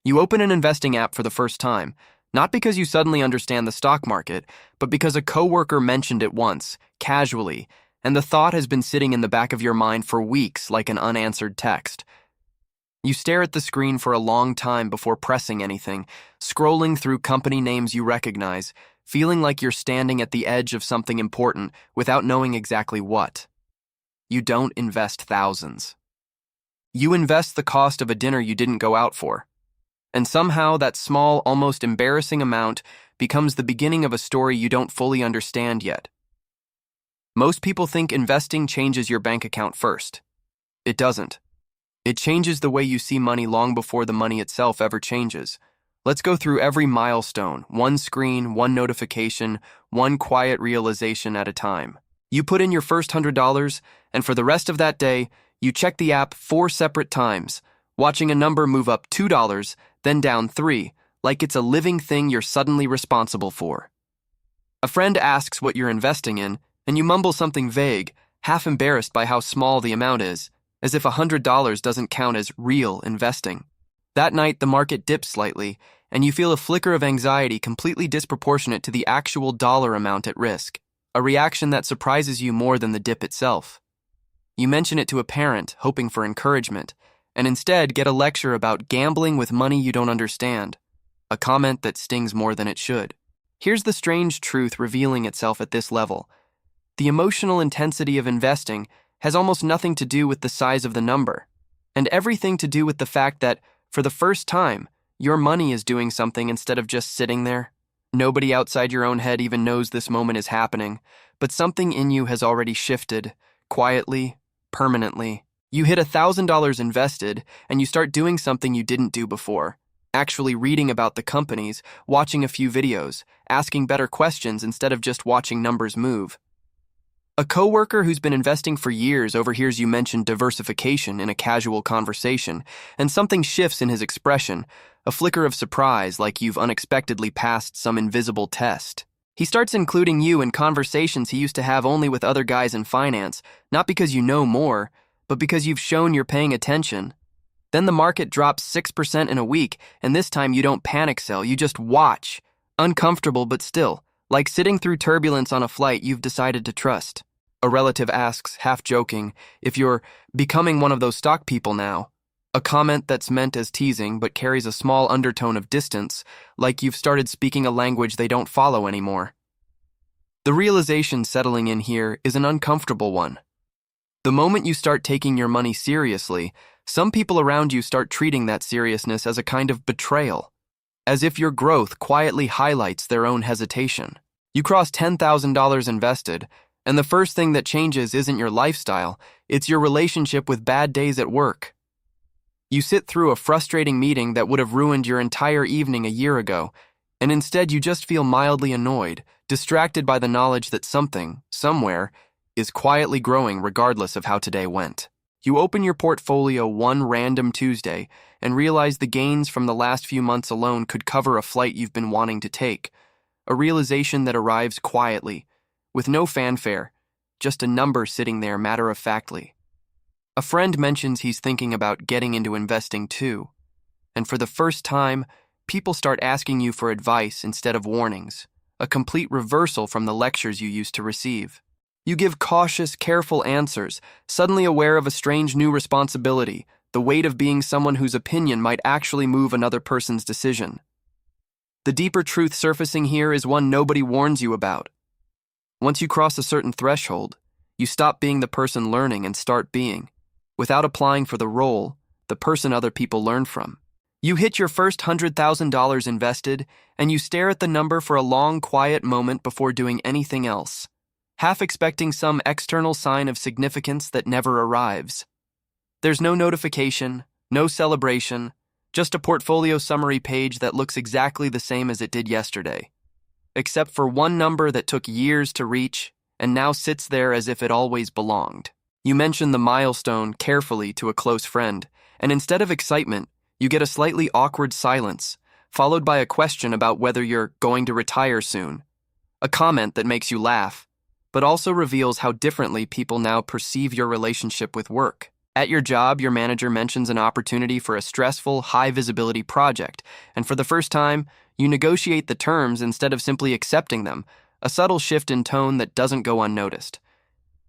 You open an investing app for the first time, not because you suddenly understand the stock market, but because a coworker mentioned it once, casually, and the thought has been sitting in the back of your mind for weeks like an unanswered text. You stare at the screen for a long time before pressing anything, scrolling through company names you recognize, feeling like you're standing at the edge of something important without knowing exactly what. You don't invest thousands. You invest the cost of a dinner you didn't go out for. And somehow that small, almost embarrassing amount becomes the beginning of a story you don't fully understand yet. Most people think investing changes your bank account first. It doesn't. It changes the way you see money long before the money itself ever changes. Let's go through every milestone, one screen, one notification, one quiet realization at a time. You put in your first $100, and for the rest of that day, you check the app 4 separate times, watching a number move up $2, then down 3, like it's a living thing you're suddenly responsible for. A friend asks what you're investing in, and you mumble something vague, half embarrassed by how small the amount is, as if $100 doesn't count as real investing. That night, the market dips slightly, and you feel a flicker of anxiety completely disproportionate to the actual dollar amount at risk, a reaction that surprises you more than the dip itself. You mention it to a parent, hoping for encouragement, and instead get a lecture about gambling with money you don't understand, a comment that stings more than it should. Here's the strange truth revealing itself at this level. The emotional intensity of investing has almost nothing to do with the size of the number, and everything to do with the fact that, for the first time, your money is doing something instead of just sitting there. Nobody outside your own head even knows this moment is happening, but something in you has already shifted, quietly, permanently. You hit $1,000 invested, and you start doing something you didn't do before, actually reading about the companies, watching a few videos, asking better questions instead of just watching numbers move. A coworker who's been investing for years overhears you mention diversification in a casual conversation, and something shifts in his expression, a flicker of surprise like you've unexpectedly passed some invisible test. He starts including you in conversations he used to have only with other guys in finance, not because you know more, but because you've shown you're paying attention. Then the market drops 6% in a week, and this time you don't panic sell, you just watch. Uncomfortable, but still, like sitting through turbulence on a flight you've decided to trust. A relative asks, half joking, if you're becoming one of those stock people now. A comment that's meant as teasing but carries a small undertone of distance, like you've started speaking a language they don't follow anymore. The realization settling in here is an uncomfortable one. The moment you start taking your money seriously, some people around you start treating that seriousness as a kind of betrayal, as if your growth quietly highlights their own hesitation. You cross $10,000 invested, and the first thing that changes isn't your lifestyle, it's your relationship with bad days at work. You sit through a frustrating meeting that would have ruined your entire evening a year ago, and instead you just feel mildly annoyed, distracted by the knowledge that something, somewhere, is quietly growing regardless of how today went. You open your portfolio one random Tuesday and realize the gains from the last few months alone could cover a flight you've been wanting to take, a realization that arrives quietly, with no fanfare, just a number sitting there matter-of-factly. A friend mentions he's thinking about getting into investing too, and for the first time, people start asking you for advice instead of warnings, a complete reversal from the lectures you used to receive. You give cautious, careful answers, suddenly aware of a strange new responsibility, the weight of being someone whose opinion might actually move another person's decision. The deeper truth surfacing here is one nobody warns you about. Once you cross a certain threshold, you stop being the person learning and start being, without applying for the role, the person other people learn from. You hit your first $100,000 invested, and you stare at the number for a long, quiet moment before doing anything else, half expecting some external sign of significance that never arrives. There's no notification, no celebration, just a portfolio summary page that looks exactly the same as it did yesterday, except for one number that took years to reach and now sits there as if it always belonged. You mention the milestone carefully to a close friend, and instead of excitement, you get a slightly awkward silence, followed by a question about whether you're going to retire soon. A comment that makes you laugh, but also reveals how differently people now perceive your relationship with work. At your job, your manager mentions an opportunity for a stressful, high-visibility project, and for the first time, you negotiate the terms instead of simply accepting them, a subtle shift in tone that doesn't go unnoticed.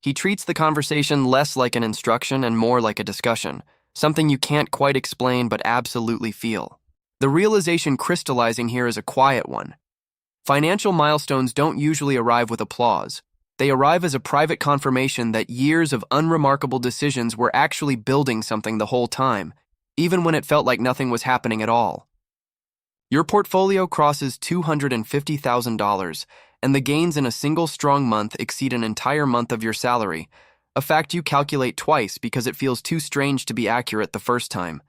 He treats the conversation less like an instruction and more like a discussion, something you can't quite explain but absolutely feel. The realization crystallizing here is a quiet one. Financial milestones don't usually arrive with applause. They arrive as a private confirmation that years of unremarkable decisions were actually building something the whole time, even when it felt like nothing was happening at all. Your portfolio crosses $250,000, and the gains in a single strong month exceed an entire month of your salary, a fact you calculate twice because it feels too strange to be accurate the first time.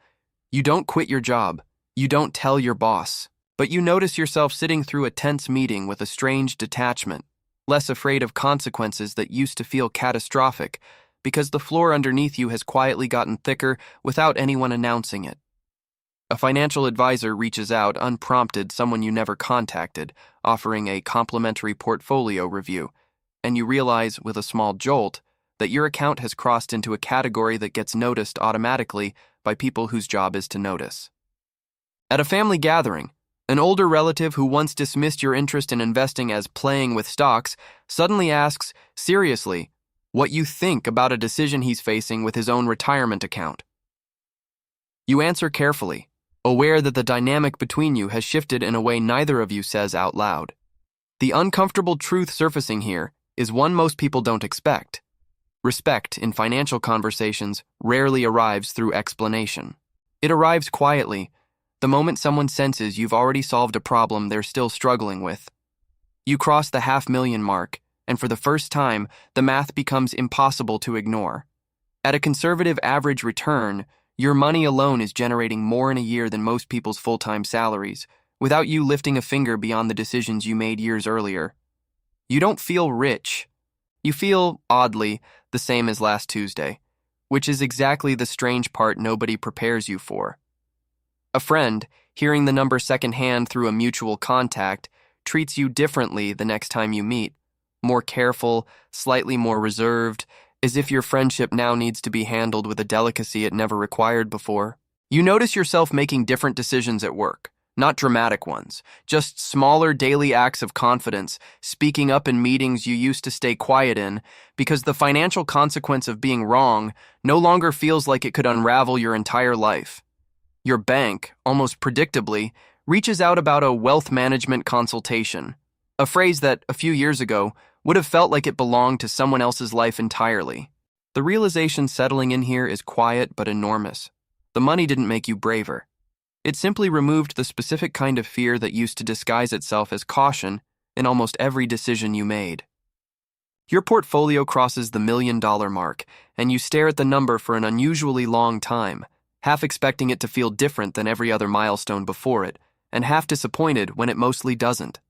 You don't quit your job. You don't tell your boss. But you notice yourself sitting through a tense meeting with a strange detachment, less afraid of consequences that used to feel catastrophic, because the floor underneath you has quietly gotten thicker without anyone announcing it. A financial advisor reaches out, unprompted, someone you never contacted, offering a complimentary portfolio review, and you realize, with a small jolt, that your account has crossed into a category that gets noticed automatically by people whose job is to notice. At a family gathering, an older relative who once dismissed your interest in investing as playing with stocks suddenly asks, seriously, what you think about a decision he's facing with his own retirement account. You answer carefully, aware that the dynamic between you has shifted in a way neither of you says out loud. The uncomfortable truth surfacing here is one most people don't expect. Respect in financial conversations rarely arrives through explanation. It arrives quietly, the moment someone senses you've already solved a problem they're still struggling with. You cross the $500,000 mark, and for the first time, the math becomes impossible to ignore. At a conservative average return, your money alone is generating more in a year than most people's full-time salaries, without you lifting a finger beyond the decisions you made years earlier. You don't feel rich. You feel, oddly, the same as last Tuesday, which is exactly the strange part nobody prepares you for. A friend, hearing the number secondhand through a mutual contact, treats you differently the next time you meet, more careful, slightly more reserved, as if your friendship now needs to be handled with a delicacy it never required before. You notice yourself making different decisions at work, not dramatic ones, just smaller daily acts of confidence, speaking up in meetings you used to stay quiet in, because the financial consequence of being wrong no longer feels like it could unravel your entire life. Your bank, almost predictably, reaches out about a wealth management consultation, a phrase that, a few years ago, would have felt like it belonged to someone else's life entirely. The realization settling in here is quiet but enormous. The money didn't make you braver. It simply removed the specific kind of fear that used to disguise itself as caution in almost every decision you made. Your portfolio crosses the $1 million mark, and you stare at the number for an unusually long time, half expecting it to feel different than every other milestone before it, and half disappointed when it mostly doesn't.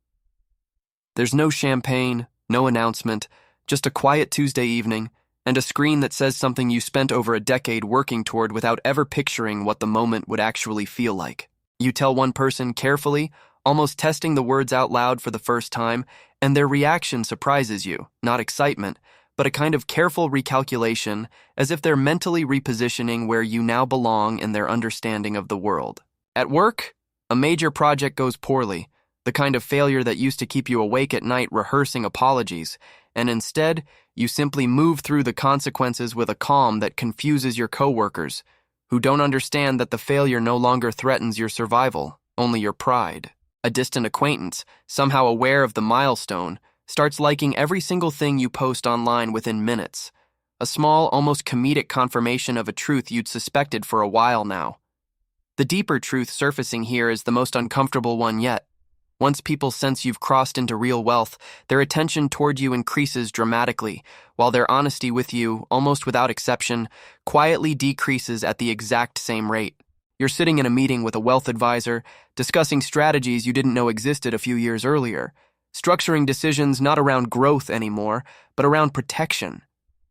There's no champagne, no announcement, just a quiet Tuesday evening, and a screen that says something you spent over a decade working toward without ever picturing what the moment would actually feel like. You tell one person carefully, almost testing the words out loud for the first time, and their reaction surprises you, not excitement, but a kind of careful recalculation, as if they're mentally repositioning where you now belong in their understanding of the world. At work, a major project goes poorly, the kind of failure that used to keep you awake at night rehearsing apologies, and instead, you simply move through the consequences with a calm that confuses your coworkers, who don't understand that the failure no longer threatens your survival, only your pride. A distant acquaintance, somehow aware of the milestone, starts liking every single thing you post online within minutes, a small, almost comedic confirmation of a truth you'd suspected for a while now. The deeper truth surfacing here is the most uncomfortable one yet. Once people sense you've crossed into real wealth, their attention toward you increases dramatically, while their honesty with you, almost without exception, quietly decreases at the exact same rate. You're sitting in a meeting with a wealth advisor, discussing strategies you didn't know existed a few years earlier, structuring decisions not around growth anymore, but around protection.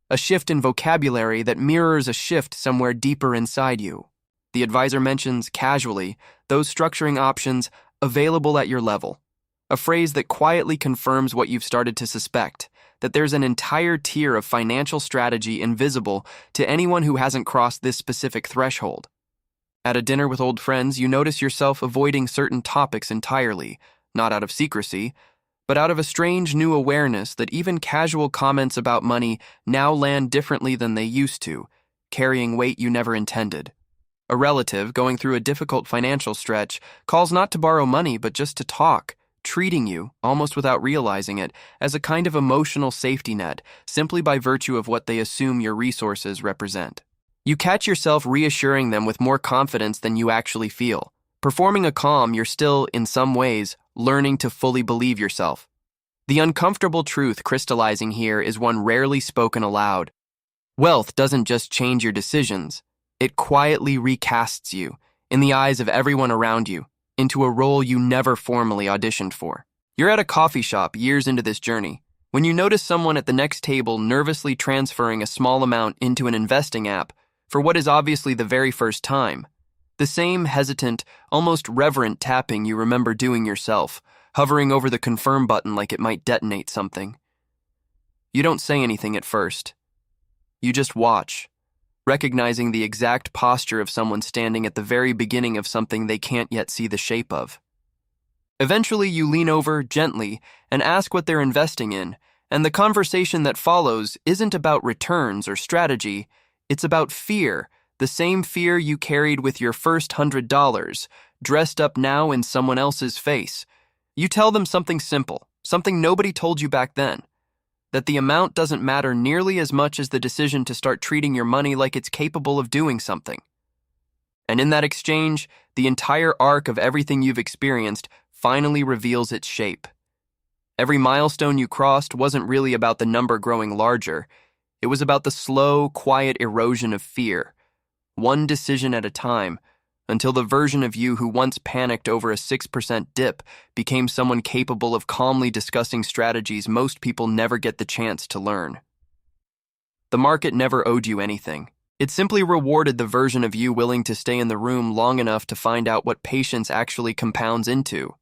A shift in vocabulary that mirrors a shift somewhere deeper inside you. The advisor mentions, casually, those structuring options available at your level. A phrase that quietly confirms what you've started to suspect, that there's an entire tier of financial strategy invisible to anyone who hasn't crossed this specific threshold. At a dinner with old friends, you notice yourself avoiding certain topics entirely, not out of secrecy, but out of a strange new awareness that even casual comments about money now land differently than they used to, carrying weight you never intended. A relative, going through a difficult financial stretch, calls not to borrow money but just to talk, treating you, almost without realizing it, as a kind of emotional safety net, simply by virtue of what they assume your resources represent. You catch yourself reassuring them with more confidence than you actually feel. Performing a calm, you're still, in some ways, learning to fully believe yourself. The uncomfortable truth crystallizing here is one rarely spoken aloud. Wealth doesn't just change your decisions, it quietly recasts you, in the eyes of everyone around you, into a role you never formally auditioned for. You're at a coffee shop years into this journey, when you notice someone at the next table nervously transferring a small amount into an investing app for what is obviously the very first time. The same hesitant, almost reverent tapping you remember doing yourself, hovering over the confirm button like it might detonate something. You don't say anything at first. You just watch, recognizing the exact posture of someone standing at the very beginning of something they can't yet see the shape of. Eventually, you lean over gently and ask what they're investing in, and the conversation that follows isn't about returns or strategy, it's about fear, the same fear you carried with your first $100, dressed up now in someone else's face. You tell them something simple, something nobody told you back then, that the amount doesn't matter nearly as much as the decision to start treating your money like it's capable of doing something. And in that exchange, the entire arc of everything you've experienced finally reveals its shape. Every milestone you crossed wasn't really about the number growing larger. It was about the slow, quiet erosion of fear, one decision at a time, until the version of you who once panicked over a 6% dip became someone capable of calmly discussing strategies most people never get the chance to learn. The market never owed you anything. It simply rewarded the version of you willing to stay in the room long enough to find out what patience actually compounds into.